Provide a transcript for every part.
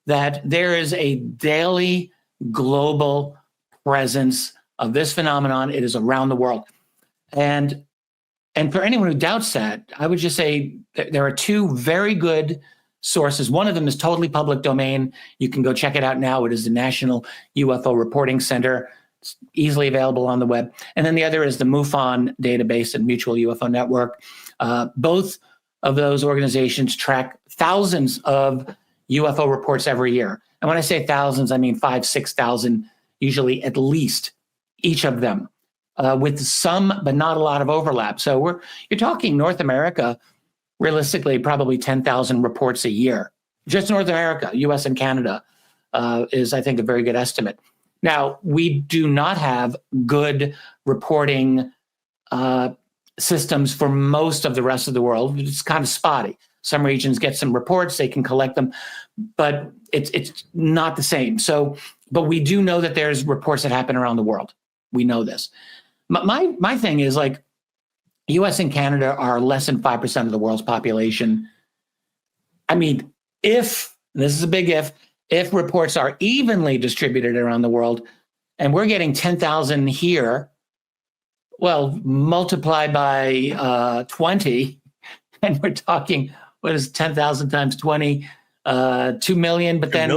that there is a daily global presence of this phenomenon. It is around the world. And for anyone who doubts that, I would just say that there are two very good sources. One of them is totally public domain. You can go check it out now. It is the National UFO Reporting Center. It's easily available on the web. And then the other is the MUFON database and Mutual UFO Network. Both of those organizations track thousands of UFO reports every year. And when I say thousands, I mean 5,000, 6,000, usually at least each of them, with some, but not a lot of overlap. So you're talking North America, realistically, probably 10,000 reports a year. Just North America, US and Canada is, I think, a very good estimate. Now, we do not have good reporting systems for most of the rest of the world. It's kind of spotty. Some regions get some reports, they can collect them, but it's not the same. So, but we do know that there's reports that happen around the world. We know this. My thing is, like, US and Canada are less than 5% of the world's population. I mean, this is a big if reports are evenly distributed around the world, and we're getting 10,000 here, well, multiply by 20, and we're talking, what is 10,000 times 20? 2 million. But then,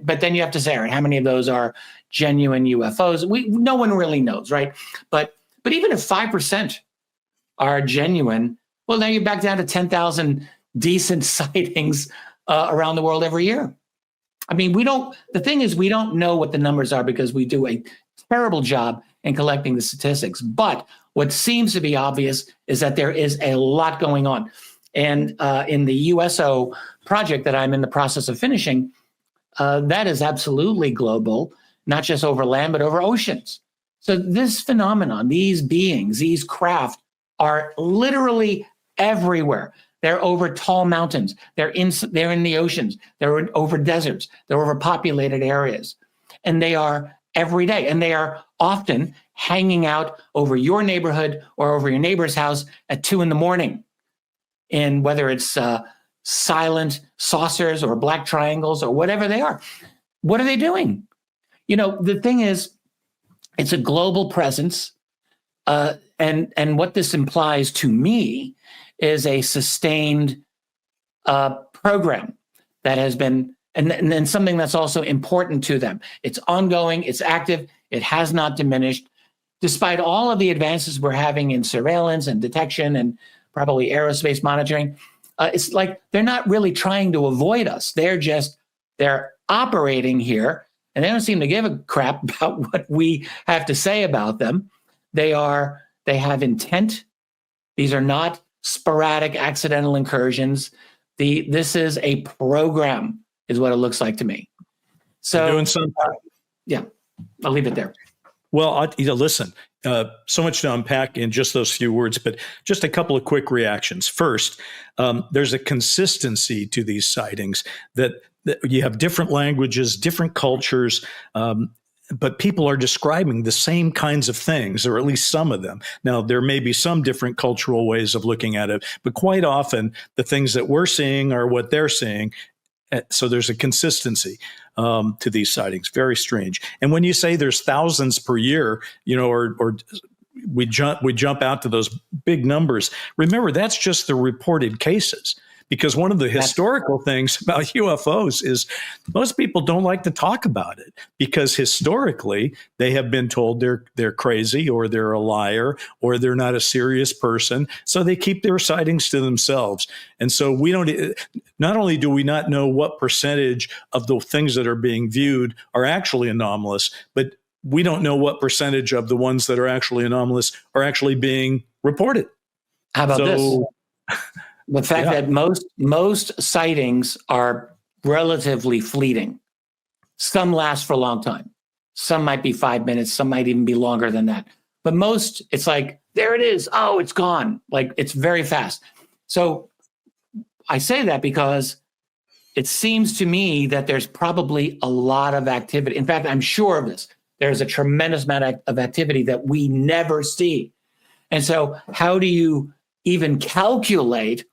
but then you have to say, all right, how many of those are genuine UFOs? No one really knows, right? But even if 5% are genuine, well, now you're back down to 10,000 decent sightings around the world every year. I mean, the thing is, we don't know what the numbers are because we do a terrible job in collecting the statistics. But what seems to be obvious is that there is a lot going on. And in the USO project that I'm in the process of finishing, that is absolutely global, not just over land, but over oceans. So this phenomenon, these beings, these craft are literally everywhere. They're over tall mountains. They're in the oceans. They're over deserts. They're over populated areas. And they are every day. And they are often hanging out over your neighborhood or over your neighbor's house at 2 a.m. in whether it's silent saucers or black triangles or whatever they are. What are they doing? The thing is, it's a global presence. And what this implies to me is a sustained program that has been, and something that's also important to them. It's ongoing, it's active, it has not diminished. Despite all of the advances we're having in surveillance and detection and probably aerospace monitoring, it's like they're not really trying to avoid us. They're operating here, and they don't seem to give a crap about what we have to say about them. They have intent. These are not sporadic accidental incursions. This is a program, is what it looks like to me. So you're doing something. Yeah, I'll leave it there. Well, listen, so much to unpack in just those few words, but just a couple of quick reactions. First, there's a consistency to these sightings that you have different languages, different cultures, but people are describing the same kinds of things, or at least some of them. Now, there may be some different cultural ways of looking at it, but quite often the things that we're seeing are what they're seeing. So there's a consistency to these sightings. Very strange. And when you say there's thousands per year, or we jump out to those big numbers, remember, that's just the reported cases. Because one of the historical things about UFOs is most people don't like to talk about it, because historically they have been told they're crazy, or they're a liar, or they're not a serious person. So they keep their sightings to themselves. And so not only do we not know what percentage of the things that are being viewed are actually anomalous, but we don't know what percentage of the ones that are actually anomalous are actually being reported. How about this? The fact that most sightings are relatively fleeting. Some last for a long time. Some might be 5 minutes. Some might even be longer than that. But most, it's like, there it is. Oh, it's gone. Like, it's very fast. So I say that because it seems to me that there's probably a lot of activity. In fact, I'm sure of this. There's a tremendous amount of activity that we never see. And so how do you even calculate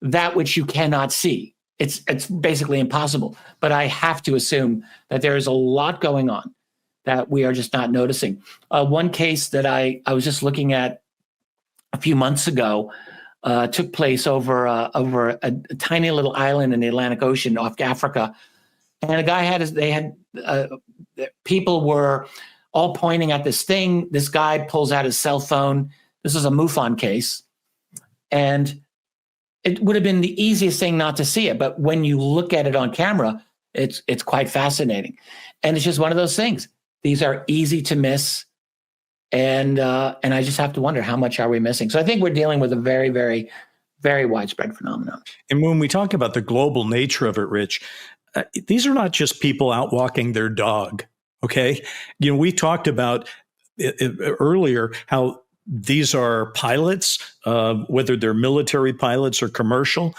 that which you cannot see? it's basically impossible. But I have to assume that there is a lot going on that we are just not noticing. One case that I was just looking at a few months ago took place over a tiny little island in the Atlantic Ocean off Africa, and a guy people were all pointing at this thing. This guy pulls out his cell phone. This is a MUFON case, and it would have been the easiest thing not to see it, but when you look at it on camera, it's quite fascinating, and it's just one of those things. These are easy to miss. And I just have to wonder, how much are we missing? So I think we're dealing with a very, very, very widespread phenomenon. And when we talk about the global nature of it, Rich, these are not just people out walking their dog. Okay. We talked about earlier how these are pilots, whether they're military pilots or commercial.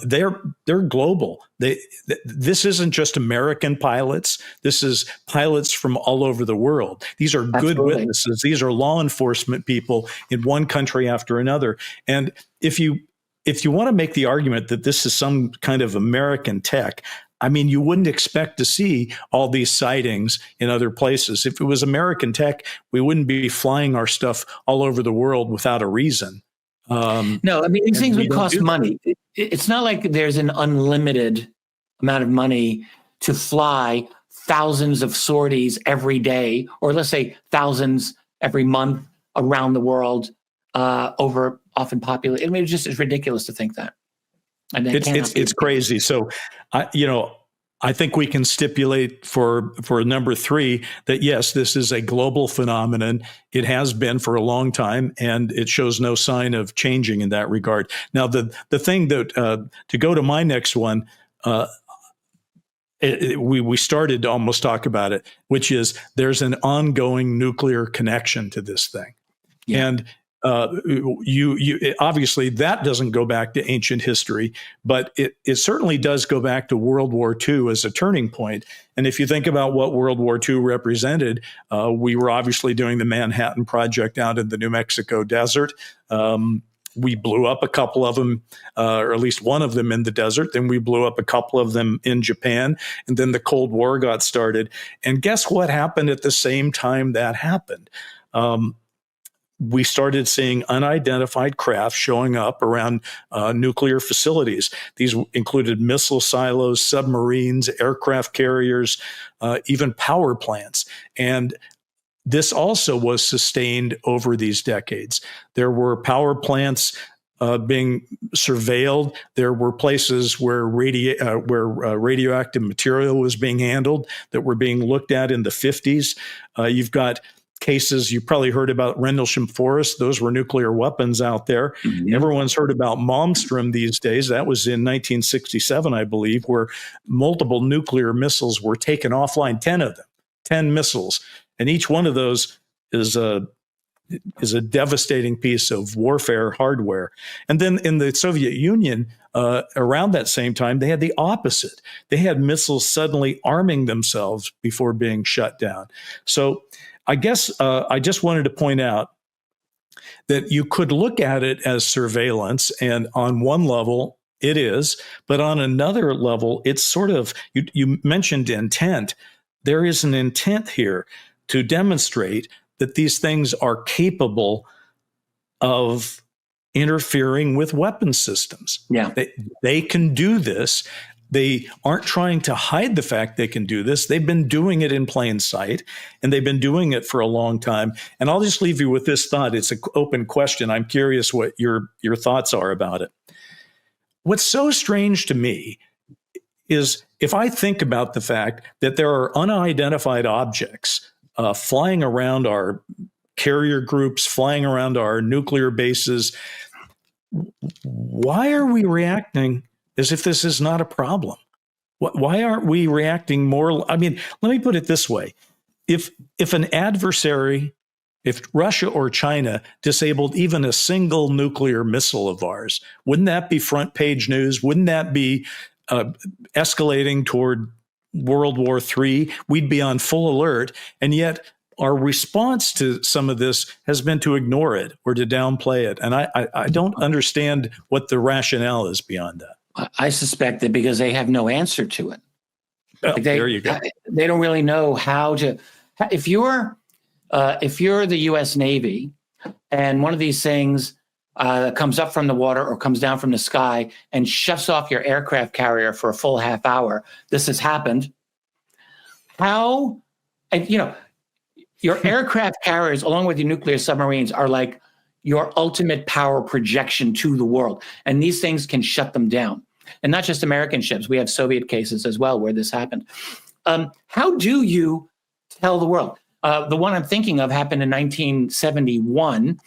They're global. This isn't just American pilots. This is pilots from all over the world. These are good witnesses. These are law enforcement people in one country after another. And if you want to make the argument that this is some kind of American tech, I mean, you wouldn't expect to see all these sightings in other places. If it was American tech, we wouldn't be flying our stuff all over the world without a reason. No, I mean, these things would cost money. It's not like there's an unlimited amount of money to fly thousands of sorties every day, or let's say thousands every month around the world over often populated. I mean, it's ridiculous to think that. It's crazy. So, I think we can stipulate for number 3 that yes, this is a global phenomenon. It has been for a long time, and it shows no sign of changing in that regard. Now, the thing that to go to my next one, we started to almost talk about it, which is there's an ongoing nuclear connection to this thing, and you obviously that doesn't go back to ancient history, but it certainly does go back to World War II as a turning point. And if you think about what World War II represented, we were obviously doing the Manhattan Project out in the New Mexico desert. We blew up a couple of them, or at least one of them in the desert. Then we blew up a couple of them in Japan. And then the Cold War got started. And guess what happened at the same time that happened? We started seeing unidentified craft showing up around nuclear facilities. These included missile silos, submarines, aircraft carriers, even power plants. And this also was sustained over these decades. There were power plants being surveilled. There were places where radioactive material was being handled that were being looked at in the 50s. You've got cases, you probably heard about Rendlesham Forest. Those were nuclear weapons out there. Mm-hmm. Everyone's heard about Malmstrom these days. That was in 1967, I believe, where multiple nuclear missiles were taken offline, 10 of them, 10 missiles. And each one of those is a devastating piece of warfare hardware. And then in the Soviet Union, around that same time, they had the opposite. They had missiles suddenly arming themselves before being shut down. So I guess I just wanted to point out that you could look at it as surveillance, and on one level it is, but on another level, it's sort of, you mentioned intent. There is an intent here to demonstrate that these things are capable of interfering with weapon systems. Yeah. They can do this. They aren't trying to hide the fact they can do this. They've been doing it in plain sight, and they've been doing it for a long time. And I'll just leave you with this thought. It's an open question. I'm curious what your thoughts are about it. What's so strange to me is if I think about the fact that there are unidentified objects flying around our carrier groups, flying around our nuclear bases, why are we reacting as if this is not a problem? Why aren't we reacting more? I mean, let me put it this way. If an adversary, if Russia or China disabled even a single nuclear missile of ours, wouldn't that be front page news? Wouldn't that be escalating toward World War III? We'd be on full alert. And yet our response to some of this has been to ignore it or to downplay it. And I don't understand what the rationale is beyond that. I suspect that because they have no answer to it. Oh, Like there you go. They don't really know how to. If you're the U.S. Navy and one of these things comes up from the water or comes down from the sky and shuts off your aircraft carrier for a full half hour, this has happened. How, and your aircraft carriers, along with your nuclear submarines, are like your ultimate power projection to the world. And these things can shut them down. And not just American ships. We have Soviet cases as well where this happened. How do you tell the world? The one I'm thinking of happened in 1971.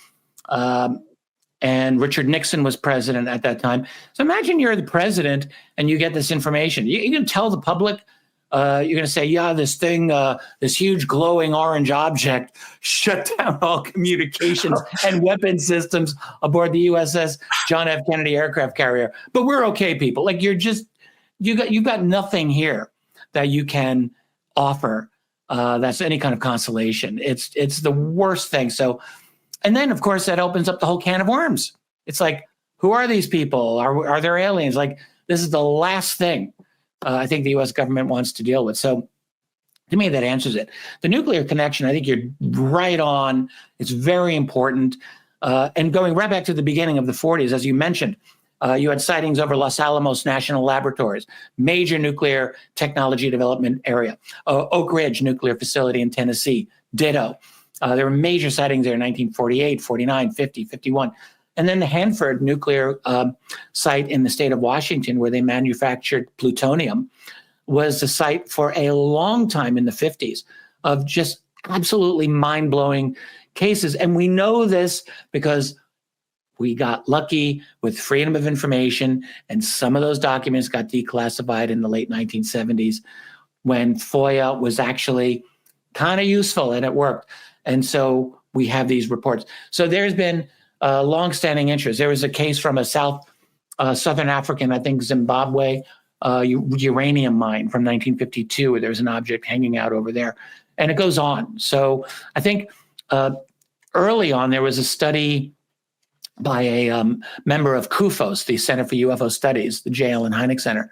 And Richard Nixon was president at that time. So imagine you're the president and you get this information. You can tell the public, you're going to say, yeah, this thing, this huge glowing orange object shut down all communications and weapon systems aboard the USS John F. Kennedy aircraft carrier. But we're okay, people. Like you've got nothing here that you can offer that's any kind of consolation. It's the worst thing. So, and then of course that opens up the whole can of worms. It's like, who are these people? Are there aliens? Like, this is the last thing I think the U.S. government wants to deal with. So to me, that answers it. The nuclear connection, I think you're right on. It's very important. And going right back to the beginning of the 40s, as you mentioned, you had sightings over Los Alamos National Laboratories, major nuclear technology development area. Oak Ridge Nuclear Facility in Tennessee, ditto. There were major sightings there in 1948, 49, 50, 51. And then the Hanford nuclear site in the state of Washington, where they manufactured plutonium, was the site for a long time in the 50s of just absolutely mind-blowing cases. And we know this because we got lucky with freedom of information, and some of those documents got declassified in the late 1970s when FOIA was actually kind of useful and it worked. And so we have these reports. So there's been longstanding interest. There was a case from a Southern African, I think Zimbabwe, uranium mine from 1952. Where there's an object hanging out over there, and it goes on. So I think early on there was a study by a member of CUFOS, the Center for UFO Studies, the J. Allen Hynek Center,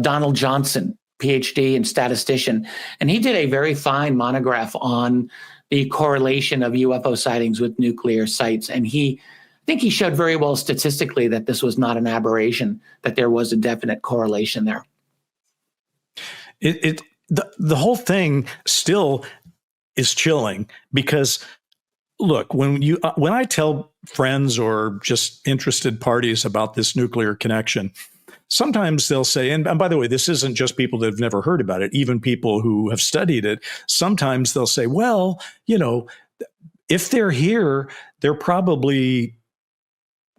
Donald Johnson, PhD and statistician, and he did a very fine monograph on the correlation of UFO sightings with nuclear sites. And I think he showed very well statistically that this was not an aberration, that there was a definite correlation there. The whole thing still is chilling because, look, when I tell friends or just interested parties about this nuclear connection, sometimes they'll say, and by the way, this isn't just people that have never heard about it, even people who have studied it. Sometimes they'll say, well, if they're here, they're probably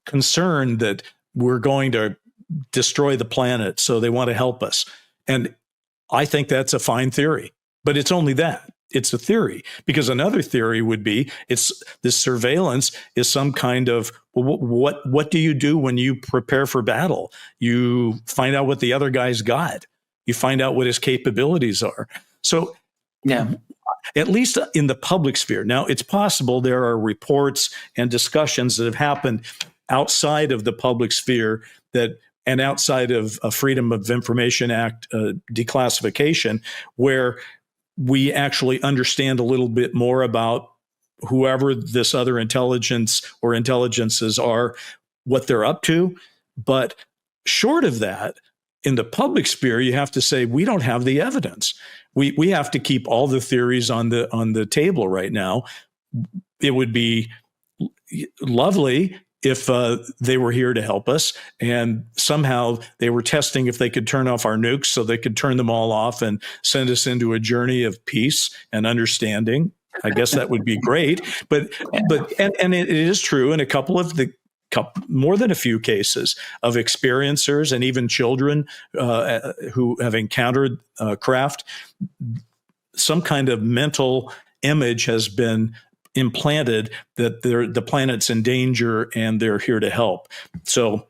concerned that we're going to destroy the planet, so they want to help us. And I think that's a fine theory, but it's only that. It's a theory, because another theory would be this surveillance is some kind of, what do you do when you prepare for battle? You find out what the other guy's got. You find out what his capabilities are. So Yeah. at least in the public sphere. Now, it's possible there are reports and discussions that have happened outside of the public sphere and outside of a Freedom of Information Act declassification, where we actually understand a little bit more about whoever this other intelligence or intelligences are, what they're up to. But short of that, in the public sphere, you have to say, we don't have the evidence. We have to keep all the theories on the table right now. It would be lovely if they were here to help us, and somehow they were testing if they could turn off our nukes so they could turn them all off and send us into a journey of peace and understanding. I guess that would be great. But it is true in a couple of more than a few cases of experiencers and even children who have encountered craft, some kind of mental image has been implanted that the planet's in danger and they're here to help. So,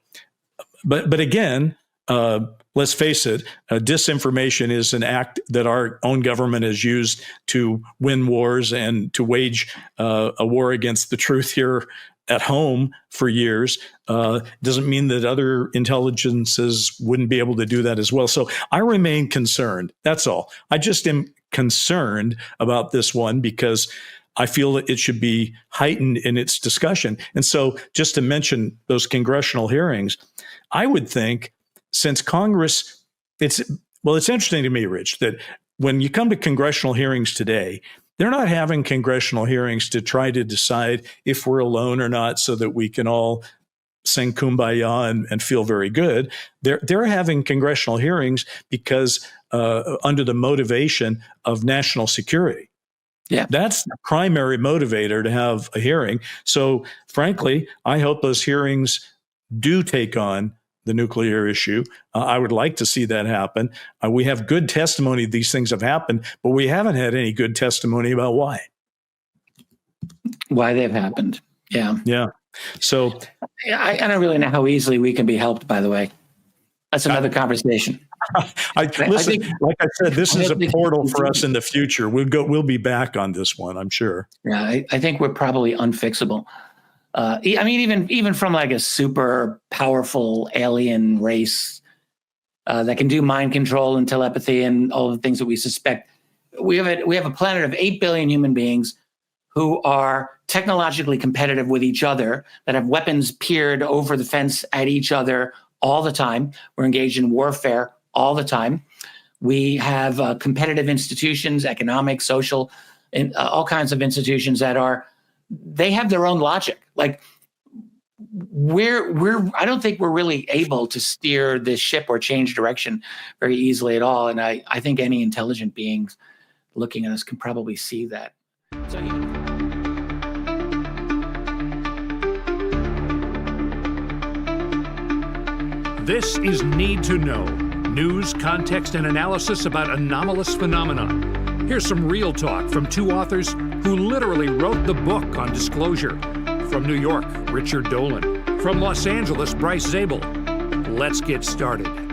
but again, let's face it, disinformation is an act that our own government has used to win wars and to wage a war against the truth here at home for years doesn't mean that other intelligences wouldn't be able to do that as well. So I remain concerned. That's all. I just am concerned about this one because I feel that it should be heightened in its discussion. And so just to mention those congressional hearings, I would think since Congress, it's interesting to me, Rich, that when you come to congressional hearings today, they're not having congressional hearings to try to decide if we're alone or not so that we can all sing Kumbaya and feel very good. They're having congressional hearings because under the motivation of national security. Yeah, that's the primary motivator to have a hearing. So frankly, I hope those hearings do take on the nuclear issue. I would like to see that happen. We have good testimony these things have happened, but we haven't had any good testimony about why they've happened. Yeah. Yeah. So I don't really know how easily we can be helped, by the way. That's another conversation. Listen, like I said, this is a portal for us in the future. We'll be back on this one, I'm sure. Yeah, I think we're probably unfixable. I mean, even from like a super powerful alien race that can do mind control and telepathy and all the things that we suspect, we have a planet of 8 billion human beings who are technologically competitive with each other, that have weapons peered over the fence at each other all the time. We're engaged in warfare all the time. We have competitive institutions, economic, social, and all kinds of institutions that they have their own logic. Like I don't think we're really able to steer this ship or change direction very easily at all. And I think any intelligent beings looking at us can probably see that. So, This is Need to Know. News, context, and analysis about anomalous phenomenon. Here's some real talk from two authors who literally wrote the book on disclosure. From New York, Richard Dolan. From Los Angeles, Bryce Zabel. Let's get started.